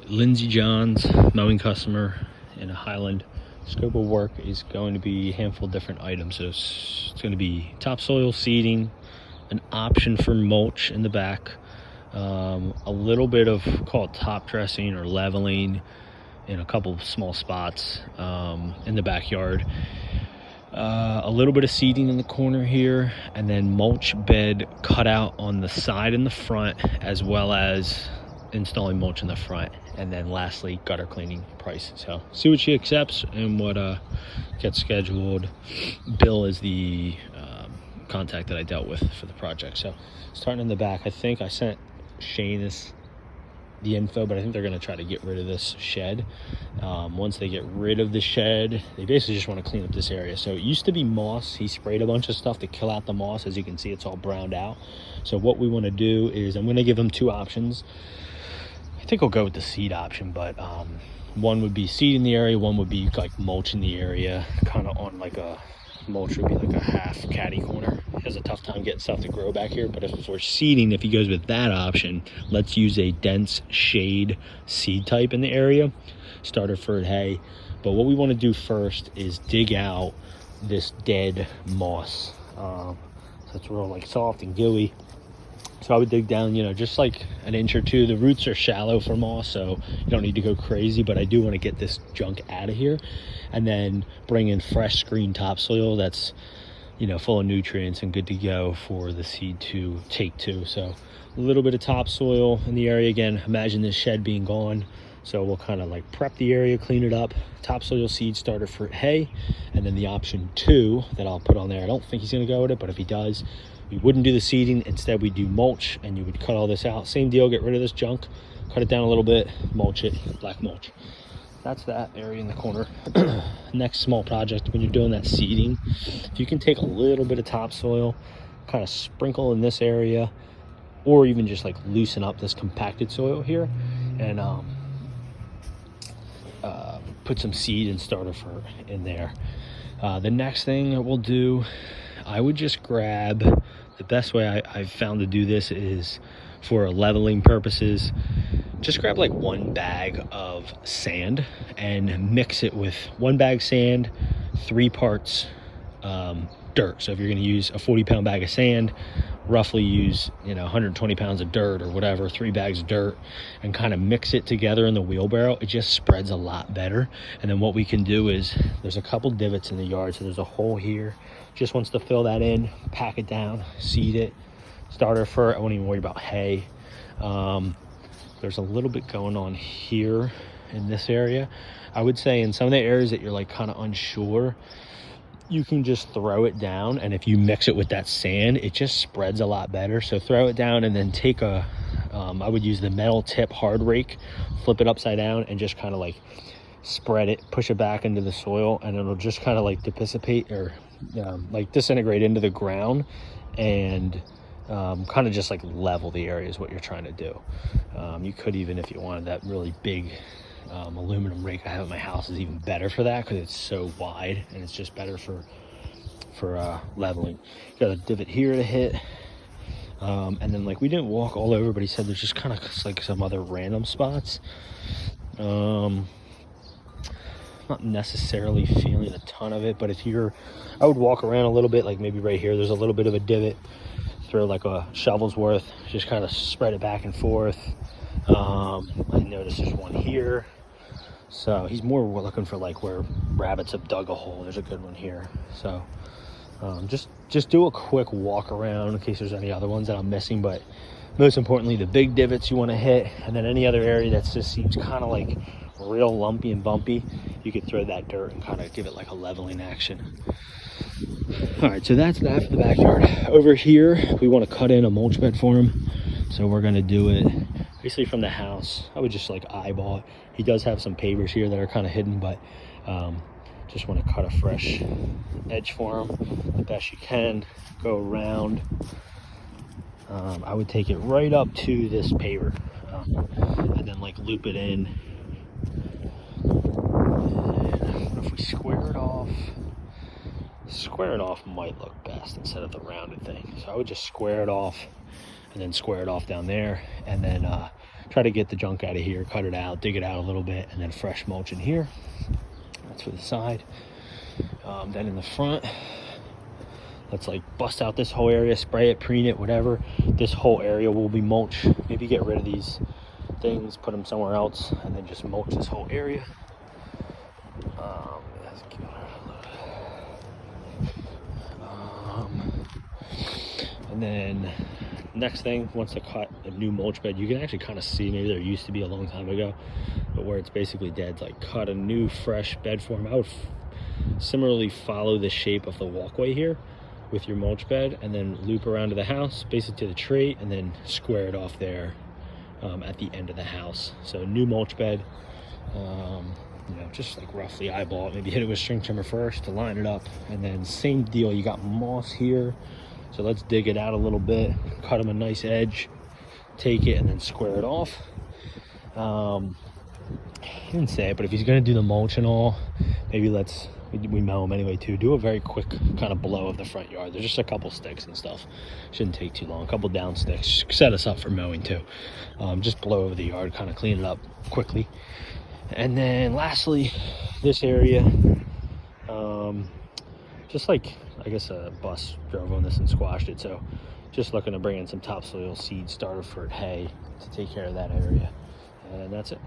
Lindsay John's mowing customer in a Highland. Scope of work is going to be a handful of different items. So it's going to be topsoil, seeding, an option for mulch in the back, a little bit of call it top dressing or leveling in a couple of small spots in the backyard, a little bit of seeding in the corner here, and then mulch bed cut out on the side and the front, as well as installing mulch in the front, and then lastly gutter cleaning price. So see what she accepts and what gets scheduled. Bill is the contact that I dealt with for the project. So starting in the back, I think I sent Shane the info, but I think they're going to try to get rid of this shed. Once they get rid of the shed, they basically just want to clean up this area. So it used to be moss. He sprayed a bunch of stuff to kill out the moss. As you can see, it's all browned out. So what we want to do is I'm going to give them two options. I think I'll go with the seed option, but one would be seed in the area, one would be like mulch in the area, kind of on like a mulch would be like a half caddy corner. He has a tough time getting stuff to grow back here, but if we're seeding, if he goes with that option, let's use a dense shade seed type in the area, starter furred hay. But what we want to do first is dig out this dead moss. So it's real like soft and gooey. So I would dig down, just like an inch or two. The roots are shallow for moss, so you don't need to go crazy, but I do want to get this junk out of here, and then bring in fresh screen topsoil that's, full of nutrients and good to go for the seed to take to. So a little bit of topsoil in the area. Again, imagine this shed being gone. So we'll kind of like prep the area, clean it up, topsoil, seed, starter for hay, and then the option 2 that I'll put on there. I don't think he's going to go with it, but if he does, we wouldn't do the seeding. Instead, we do mulch, and you would cut all this out. Same deal, get rid of this junk, cut it down a little bit, mulch it, black mulch. That's that area in the corner. Next small project, when you're doing that seeding, if you can take a little bit of topsoil, kind of sprinkle in this area, or even just like loosen up this compacted soil here, and put some seed and starter fur in there. The next thing that we'll do, I would just grab, the best way I've found to do this is for leveling purposes, just grab like 1 bag of sand and mix it with 1 bag sand, 3 parts dirt. So if you're going to use a 40-pound bag of sand, roughly use 120 pounds of dirt or whatever, 3 bags of dirt, and kind of mix it together in the wheelbarrow. It just spreads a lot better. And then what we can do is, there's a couple divots in the yard, so there's a hole here. Just wants to fill that in, pack it down, seed it, starter fur. I won't even worry about hay. There's a little bit going on here in this area. I would say in some of the areas that you're like kind of unsure, you can just throw it down, and if you mix it with that sand, it just spreads a lot better. So throw it down, and then take a I would use the metal tip hard rake, flip it upside down, and just kind of like spread it, push it back into the soil, and it'll just kind of like dissipate or like disintegrate into the ground, and kind of just like level the area is what you're trying to do. You could even, if you wanted that really big aluminum rake I have at my house, is even better for that, because it's so wide and it's just better for leveling. Got a divot here to hit, and then like we didn't walk all over, but he said there's just kind of like some other random spots. Not necessarily feeling a ton of it, but I would walk around a little bit, like maybe right here there's a little bit of a divot, throw like a shovel's worth, just kind of spread it back and forth. I noticed there's one here, so he's more looking for like where rabbits have dug a hole. There's a good one here. So just do a quick walk around in case there's any other ones that I'm missing, but most importantly, the big divots you want to hit, and then any other area that just seems kind of like real lumpy and bumpy, you could throw that dirt and kind of give it like a leveling action. All right, so that's that for the backyard. Over here, we want to cut in a mulch bed for him, so we're going to do it basically from the house. I would just like eyeball it. He does have some pavers here that are kind of hidden, but just want to cut a fresh edge for him the best you can. Go around. I would take it right up to this paver, and then like loop it in. And if we square it off might look best instead of the rounded thing. So I would just square it off, and then square it off down there, and then try to get the junk out of here, cut it out, dig it out a little bit, and then fresh mulch in here. That's for the side. Then in the front, let's like bust out this whole area, spray it, preen it, whatever. This whole area will be mulch. Maybe get rid of these things, put them somewhere else, and then just mulch this whole area. And then next thing, once I cut a new mulch bed, you can actually kind of see, maybe there used to be a long time ago, but where it's basically dead, like cut a new fresh bed form. I would similarly follow the shape of the walkway here with your mulch bed, and then loop around to the house, basically to the tree, and then square it off there at the end of the house. So new mulch bed, you know, just like roughly eyeball it, maybe hit it with a string trimmer first to line it up, and then same deal, you got moss here, so let's dig it out a little bit, cut him a nice edge, take it, and then square it off. He didn't say it, but if he's gonna do the mulch and all, maybe we mow him anyway too, do a very quick kind of blow of the front yard. There's just a couple sticks and stuff, shouldn't take too long, a couple down sticks, set us up for mowing too. Just blow over the yard, kind of clean it up quickly. And then lastly, this area, just like, I guess a bus drove on this and squashed it, so just looking to bring in some topsoil seed starter for hay to take care of that area, and that's it.